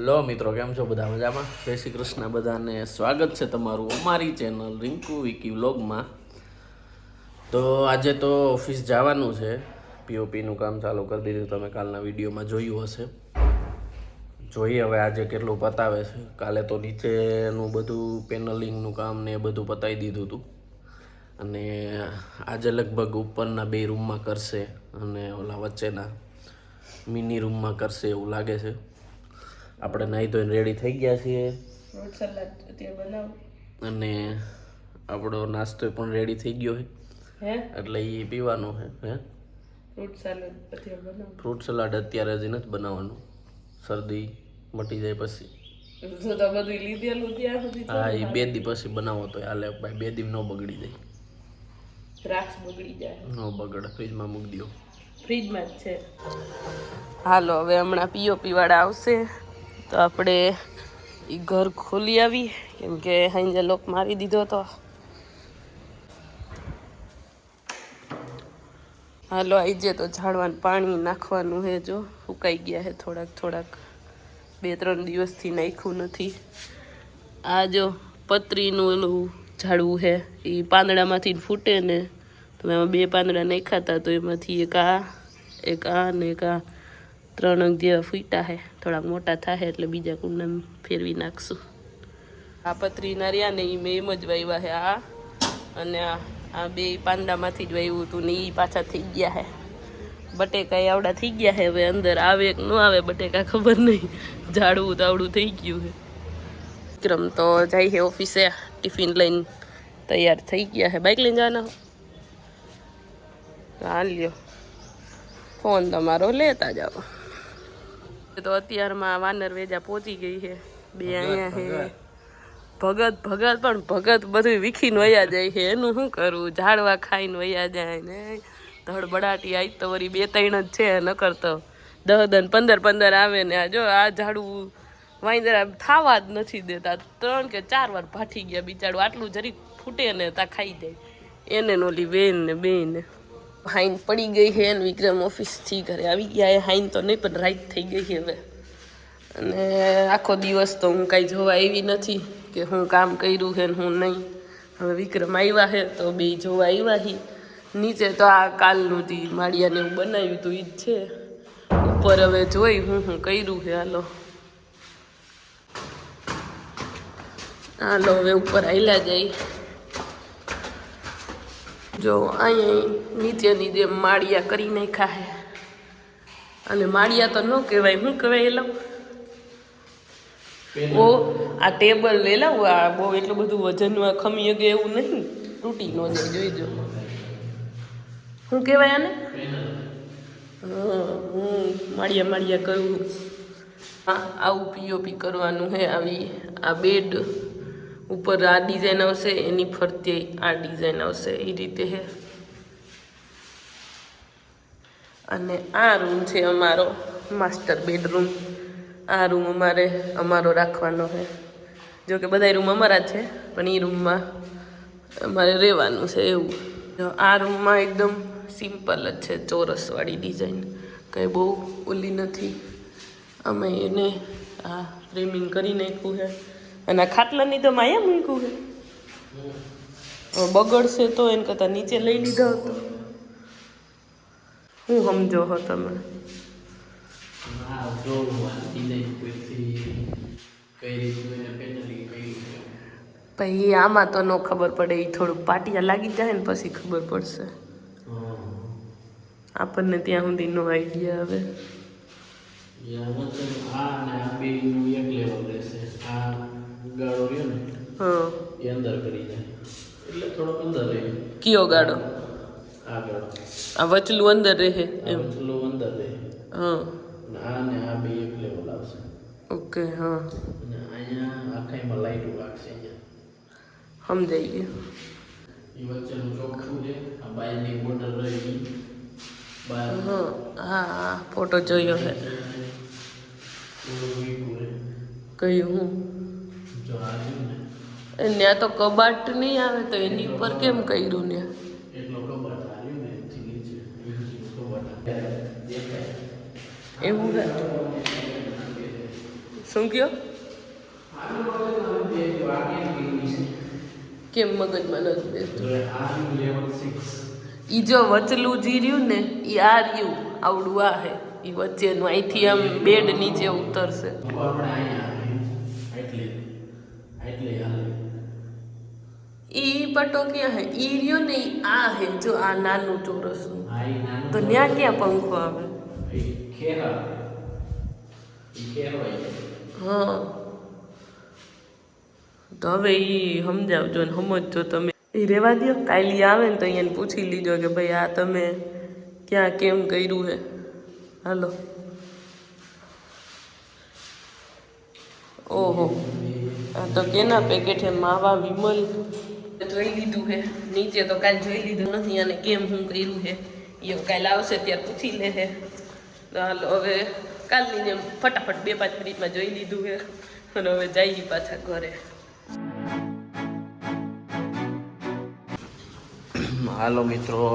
Hello મિત્રો, કેમ છો બધા? મજામાં? જય શ્રી કૃષ્ણ બધાને. સ્વાગત છે તમારું અમારી ચેનલ રિંકુ વિકી વ્લોગમાં. તો આજે તો ઓફિસ જવાનું છે. પીઓપીનું કામ ચાલુ કરી દીધું, તમે કાલના વિડીયોમાં જોયું હશે. જોઈએ હવે આજે કેટલું પતાવે છે. કાલે તો નીચેનું બધું પેનલિંગનું કામ ને એ બધું પતાવી દીધું હતું, અને આજે લગભગ ઉપરના 2 રૂમમાં કરશે અને ઓલા વચ્ચેના મિની રૂમમાં કરશે એવું લાગે છે. આપણે નાહી ધોઈને રેડી થઈ ગયા છીએ, ફ્રૂટ સલાડ અત્યારે બનાવું, અને આપણો નાસ્તો પણ રેડી થઈ ગયો છે, એટલે એ પીવાનો છે. ફ્રૂટ સલાડ અત્યારે બનાવું. ફ્રૂટ સલાડ અત્યારે હજી નથી બનાવવાનું, શરદી મટી જાય પછી. જો તો બધું લીધેલું ત્યાં સુધી. હા, એ 2 દી પછી બનાવો તો હાલે ભાઈ, 2 દી ન બગડી જાય. દ્રાક્ષ બગડી જાય, ન બગડે, ફ્રીજમાં મૂકી દો. ફ્રીજમાં જ છે. હાલો, હવે હમણાં પીઓપી વાળા આવશે તો આપણે એ ઘર ખોલી આવી, કેમ કે હાંજે લોક મારી દીધો હતો. હાલો, આજે તો ઝાડવાનું પાણી નાખવાનું છે. જો સુકાઈ ગયા છે થોડાક 2-3 દિવસથી નાખ્યું નથી. આ જો પતરીનું ઓલું ઝાડવું છે, એ પાંદડામાંથી ફૂટે ને, તો એમાં 2 પાંદડા નાખ્યા હતા, તો એમાંથી એક આ ને એક આ 3 અંગ જેવા ફૂટ્યા છે. થોડાક મોટા થાય એટલે બીજા કુંડા ફેરવી નાખશું. આ પતરીના રહ્યા ને, એ મેં એમ જ વાવ્યા છે. આ અને આ 2 પાંદડામાંથી જ વાવ્યું હતું ને, એ પાછા થઈ ગયા છે. બટેકા આવડા થઈ ગયા છે. હવે અંદર આવે કે ન આવે બટેકા ખબર નહીં, ઝાડવું તાવડું થઈ ગયું છે. વિક્રમ તો જાય છે ઓફિસે, ટિફિન લઈને તૈયાર થઈ ગયા છે. બાઇક લઈને જવાના હાલ્યો, ફોન તમારો લેતા જાઓ. તો અત્યારમાં વાનર વેજા પહોંચી ગઈ છે. 2 અહીંયા છે. ભગત બધું વીખીને વયા જાય છે. એનું શું કરવું? ઝાડવા ખાઈને વયા જાય ને, ધડબડાટી આજ તો વળી 2-3 જ છે, ન કરતો 10 15 આવે ને. આ જો આ ઝાડવું વાંદરા થાવા જ નથી દેતા. 3 કે 4 વાર ભાઠી ગયા બિચારું. આટલું જરીક ફૂટે ને તા ખાઈ જાય. એને નોલી બેન હાઈન પડી ગઈ છે ને વિક્રમ ઓફિસથી ઘરે આવી ગયા. હાઈન તો નહીં, પણ રાઈટ થઈ ગઈ છે હવે. અને આખો દિવસ તો હું કાંઈ જોવા આવી નથી કે હું કામ કર્યું છે ને હું નહીં. હવે વિક્રમ આવ્યા છે તો 2 જોવા આવ્યા છે. નીચે તો આ કાલનું જે માળિયાને એવું બનાવ્યું હતું એ જ છે. ઉપર હવે જોઈ હું કર્યું છે. હાલો હવે ઉપર આયલા જાય. જો અહીંયા નીચેની જે માળિયા કરી નાખ્યા છે, અને માળિયા તો ન કહેવાય, શું કહેવાય? એ લાવ ઓ આ ટેબલ લઈ લાવ. આ બહુ એટલું બધું વજનમાં ખમી શકે એવું નહીં, તૂટી ન જાય. જોઈજો શું કહેવાય આને. હું માળિયા કરું. હા, આવું પીઓપી કરવાનું છે. આવી આ બેડ ઉપર આ ડિઝાઇન આવશે, એની ફરતે આ ડિઝાઇન આવશે, એ રીતે છે. અને આ રૂમ છે અમારો માસ્ટર બેડરૂમ. આ રૂમ અમારો રાખવાનો છે. જો કે બધા રૂમ અમારા જ છે, પણ એ રૂમમાં અમારે રહેવાનું છે એવું. આ રૂમમાં એકદમ સિમ્પલ જ છે, ચોરસવાળી ડિઝાઇન, કંઈ બહુ ઓલી નથી. અમે એને આ ફ્રેમિંગ કરી નાખ્યું છે. અને આ ખાટલાની તો માયા મૂક્યું છે. બગડશે તો એને કરતાં નીચે લઈ લીધા હતો. શું સમજો હો તમે? પછી આમાં તો ન ખબર પડે, એ થોડુંક પાટિયા લાગી જાય ને પછી ખબર પડશે આપણને. ત્યાં સુધી નો આઈડિયા આવે. કયો ગાડો? આ વચલું અંદર રહે એમ. હા, ઓકે. હા, સમજાઈ ગયું. હા, ફોટો જોયો છે. કયું હું ત્યાં તો કબાટ નહીં આવે, તો એની ઉપર કેમ કર્યું ને? એવું છે. શું કયો કેમ મગજમાં નથી બેસતું ઈ જો વચલું જી રહ્યું ને ઈ આ રહ્યું આવડું આ હે ઈ વચ્ચેનું અહીંથી આમ બેડ નીચે ઉતરશે ઈ પટ્ટો ક્યાં હે ઈ રહ્યો ને ઈ આ હે જો આ નાનું ચોરસનું તો ન્યા ક્યાં પંખો આવે હા તો હવે ઈ સમજાવજો ને સમજજો તમે એ રેવા દો કાલે આવે ને તો અહીંયા પૂછી લીજો કે ભાઈ આ તમે ક્યાં કેમ કર્યું હે હાલો ઓહો આ તો કેના પેકેટ હે માવા વિમલ જોઈ લીધું હે નીચે તો કાલ જોઈ લીધું નથી અને કેમ હું કર્યું હે એ કાલે આવશે ત્યારે પૂછી લે હે તો હાલો હવે કાલની જેમ ફટાફટ 2-5 મિનિટમાં જોઈ લીધું હે અને હવે જઈએ પાછા ઘરે હાલો મિત્રો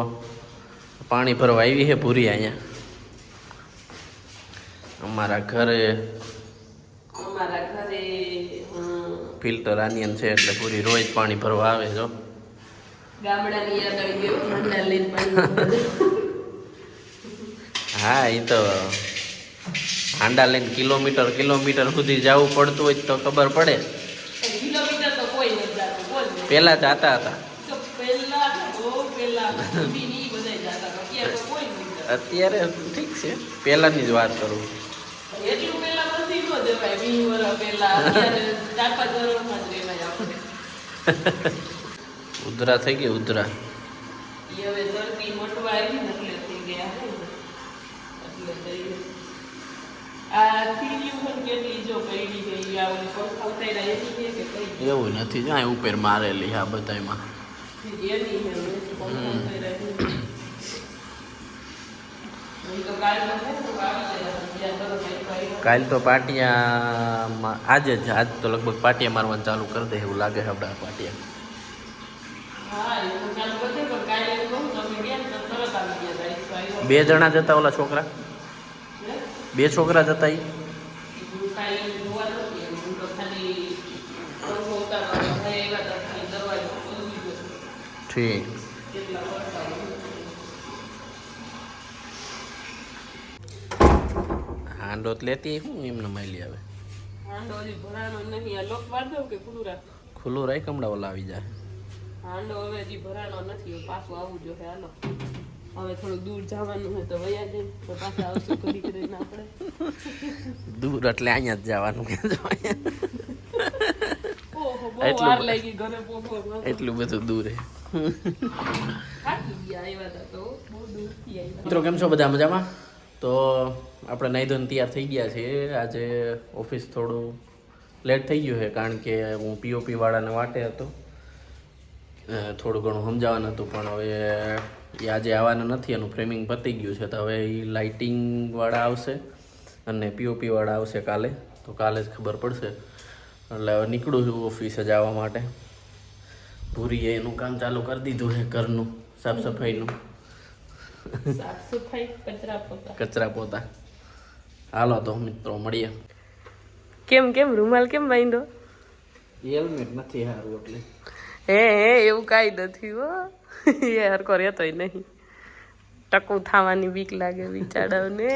પાણી ભરવા આવી છે પૂરી અહીંયા અમારા ઘરે ફિલ્ટર આનિયન છે એટલે પૂરી રોજ પાણી ભરવા આવે જો ગામડાની યાદ આવી ગયું હાંડા લઈને પાણી હા એ તો હાંડા લઈને કિલોમીટર સુધી જવું પડતું હોય તો ખબર પડે કિલોમીટર તો કોઈ નથી જાતું બોલ પહેલા જતા હતા અત્યારે ઠીક છે પહેલાની જ વાત કરું એટલું પહેલા નથી નો દેવાય 20 વર્ષ પહેલા અત્યારે 4-5 વર્ષમાં જ રહેવાય આપણે ઉધરા થઈ ગઈ ઉધરા ઈ હવે શરદી મટવા આવી ને એટલે થઈ ગયા હે એટલે થઈ આ સીડીઓ પણ કેટલી જો પડી ગઈ આ ઓલી પંખા ઉતાર્યા એની છે કે કઈ એવું નથી જો આ ઉપર મારેલી આ બધામાં એની છે પંખા ઉતાર્યા કાલ તો પાટિયામાં આજ તો લગભગ પાટિયા મારવાનું ચાલુ કરી દે એવું લાગે છે આપણા પાટિયા 2 જણા જતા ઓલા છોકરા 2 છોકરા જતા ઈ ઠીક હાંડો લેતી હું એમને માયલી આવે હાંડો હજી ભરાનો નહીં આ લોક વાર દઉં કે ખુલ્લું રાખ ખુલ્લું રાઈ કમડા ઓલા આવી જાય હાંડો હવે હજી ભરાનો નથી પાછું આવવું જોઈએ હાલો હવે થોડું દૂર જવાનું હોય તો વયા જઈએ તો પાછા આવશું ઘડી કરીને આપણે દૂર એટલે અહીંયા જ જવાનું કે ઓહો બહુ વાર લાગી ઘરે પહોંચવા એટલું બધું દૂર હે થાકી ગયા આવ્યા હતા તો બહુ દૂરથી આવ્યા મિત્રો કેમ છો બધા મજામાં તો આપણે નાઈ ધોઈને તૈયાર થઈ ગયા છીએ આજે ઓફિસ થોડું લેટ થઈ ગયું છે કારણ કે હું પીઓપી વાળાને વાટે હતો થોડું ઘણું સમજાવવાનું હતું પણ હવે એ આજે આવવાના નથી એનું ફ્રેમિંગ પતી ગયું છે તો હવે એ લાઇટિંગવાળા આવશે અને પીઓપી વાળા આવશે કાલે તો કાલે જ ખબર પડશે એટલે હવે નીકળું છું ઓફિસે જવા માટે પૂરીએ એનું કામ ચાલુ કરી દીધું છે ઘરનું સાફ સફાઈનું સાફ સફાઈ કચરા પોતા હાલો તો મિત્રો મળીએ કેમ રૂમાલ કેમ બાંધ્યો હેલ્મેટ નથી સારું એટલે હે એવું કાંઈ નથી હો એ હરકો રહેતોય નહીં ટકું થવાની બીક લાગે બિચારાઓને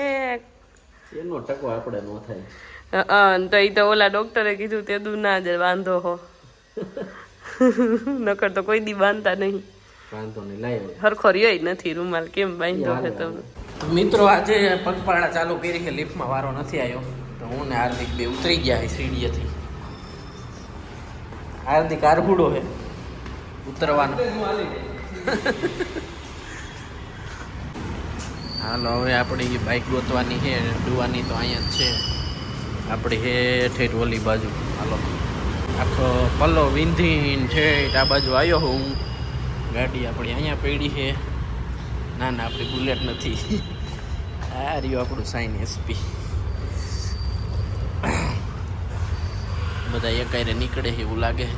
એનો ટકો આપણે ન થાય તો એ તો ઓલા ડોક્ટરે કીધું તે દુ ના જ બાંધો હો નકર તો કોઈ દી બાંધતા નહીં વાંધો નહીં લાય હરખો રહ્યો નથી રૂમાલ કેમ બાંધ્યો છે તમે મિત્રો આજે પગપાળા ચાલુ કરી છે લિફ્ટમાં વારો નથી આવ્યો તો હું ને હાર્દિક બે ઉતરી ગયા છે સીડીએથી હાર્દિક આરહુડો છે ઉતરવાનો હાલો હવે આપણી બાઇક ગોતવાની છે ડુવાની તો અહીંયા જ છે આપણી હે ઠેઠ ઓલી બાજુ હાલો આખો પલ્લો વિંધીને ઠેઠ આ બાજુ આવ્યો હું ગાડી આપણી અહીંયા પડી છે ના આપણી બુલેટ નથી આ રહ્યું આપણું સાઈન એસપી બધા એકાયરે નીકળે એવું લાગે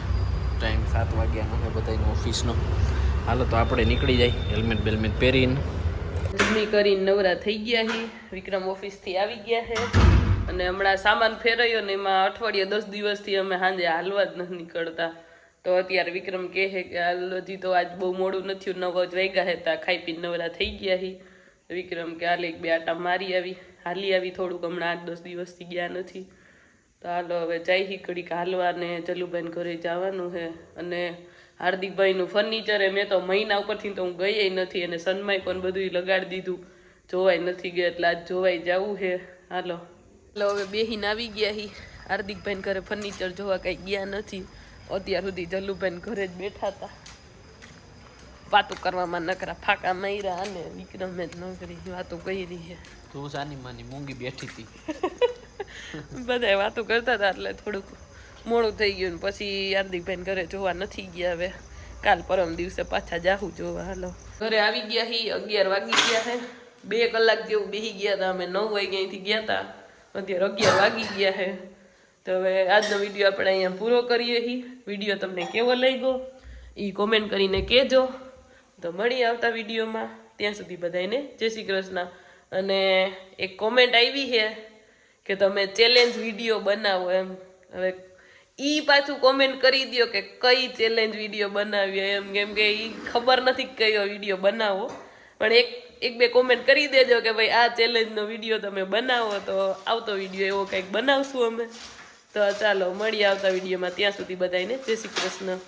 ટાઈમ 7 વાગ્યાનો છે બધાનો ઓફિસનો હાલો તો આપણે નીકળી જાય હેલ્મેટ બેલ્મેટ પહેરીને જમી કરીને નવરા થઈ ગયા છે વિક્રમ ઓફિસથી આવી ગયા છે અને હમણાં સામાન ફેરાયો ને એમાં અઠવાડિયે 10 દિવસથી અમે સાંજે હાલવા જ નથી નીકળતા. તો અત્યારે વિક્રમ કહે છે કે હાલ હજી તો આજ બહુ મોડું નથી 9 જ વાગ્યા હતા, ખાઈ પીને નવરા થઈ ગયા હી. વિક્રમ કે હાલ 1-2 આટા હાલી આવી થોડુંક, હમણાં 8-10 દિવસથી ગયા નથી. તો હાલો હવે જાય ઘડીક હાલવા ને જલુભાઈને ઘરે જવાનું છે. અને હાર્દિકભાઈનું ફર્નિચર મેં તો મહિના ઉપરથી તો હું ગઈ નથી, અને સનમાઈ પણ બધું લગાડી દીધું, જોવાય નથી ગયા, એટલે આજ જોવાઈ જવું છે. હાલો હવે બેહીને આવી ગયા હી. હાર્દિકભાઈને ઘરે ફર્નિચર જોવા કંઈ ગયા નથી. અત્યાર સુધી જલ્લુભાઈને ઘરે જ બેઠા હતા, વાતો કરવામાં નકરા ફાંકા માર્યા, અને વિક્રમે જ નકરી વાતો કરી છે. તું સાની માની મૂંગી બેઠી હતી. બધા વાતો કરતા હતા એટલે થોડુંક મોડું થઈ ગયું. ને પછી હાર્દિકભાઈને ઘરે જોવા નથી ગયા. હવે કાલ પરમ દિવસે પાછા જાહું જોવા. હાલો ઘરે આવી ગયા હી. 11 વાગી ગયા છે. 2 કલાક જેવું બેસી ગયા હતા અમે. 9 વાગ્યાથી ગયા હતા, અત્યારે 11 વાગી ગયા છે. તો હવે આજનો વિડીયો આપણે અહીંયા પૂરો કરીએ છીએ. વિડીયો તમને કેવો લાગ્યો એ કોમેન્ટ કરીને કહેજો. તો મળીએ આવતા વિડીયોમાં. ત્યાં સુધી બધાને જય શ્રી કૃષ્ણ. અને એક કોમેન્ટ આવી છે કે તમે ચેલેન્જ વિડીયો બનાવો એમ. હવે ઈ પાછું કોમેન્ટ કરી દો કે કઈ ચેલેન્જ વિડીયો બનાવીએ એમ, કેમ કે ઈ ખબર નથી કયો વિડીયો બનાવો. પણ એક બે કોમેન્ટ કરી દેજો કે ભાઈ આ ચેલેન્જનો વિડીયો તમે બનાવો, તો આવતો વિડીયો એવો કંઈક બનાવશું અમે. તો ચાલો મળીએ આવતા વિડીયોમાં. ત્યાં સુધી બધાને જય શ્રી કૃષ્ણ.